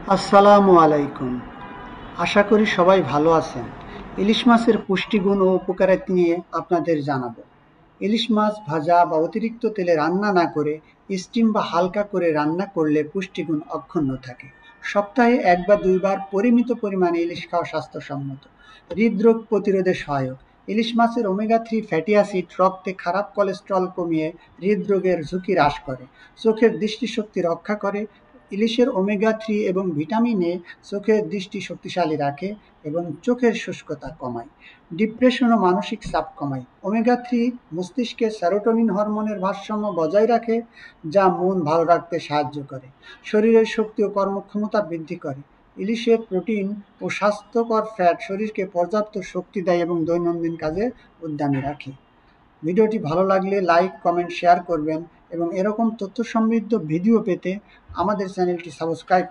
আসসালামু আলাইকুম। আশা করি সবাই ভালো আছেন। ইলিশ মাছের পুষ্টিগুণ ও উপকারিতা নিয়ে আপনাদের জানাবো। ইলিশ মাছ ভাজা বা অতিরিক্ত তেলে রান্না না করে স্টিম বা হালকা করে রান্না করলে পুষ্টিগুণ অক্ষুণ্ণ থাকে। সপ্তাহে ১ বা ২ বার পরিমিত পরিমাণে ইলিশ খাওয়া স্বাস্থ্যসম্মত। হৃদরোগ প্রতিরোধে সহায়ক। ইলিশ মাছের ওমেগা-3 ফ্যাটি অ্যাসিড রক্তে খারাপ কোলেস্টেরল কমিয়ে হৃদরোগের ঝুঁকি হ্রাস করে। চোখের দৃষ্টিশক্তি রক্ষা করে। ইলিশের ওমেগা-3 এবং ভিটামিন এ চোখের দৃষ্টি শক্তিশালী রাখে এবং চোখের শুষ্কতা কমায়। ডিপ্রেশন ও মানসিক চাপ কমায়। ওমেগা-3 মস্তিষ্কে সেরোটোনিন হরমোনের ভারসাম্য বজায় রাখে, যা মন ভালো রাখতে সাহায্য করে। শরীরের শক্তি ও কর্মক্ষমতা বৃদ্ধি করে। ইলিশের প্রোটিন ও স্বাস্থ্যকর ফ্যাট শরীরকে পর্যাপ্ত শক্তি দেয় এবং দৈনন্দিন কাজে উদ্যমী রাখে। ভিডিওটি ভালো লাগলে লাইক, কমেন্ট, শেয়ার করবেন এবং এরকম তথ্য সমৃদ্ধ ভিডিও পেতে আমাদের চ্যানেলটি সাবস্ক্রাইব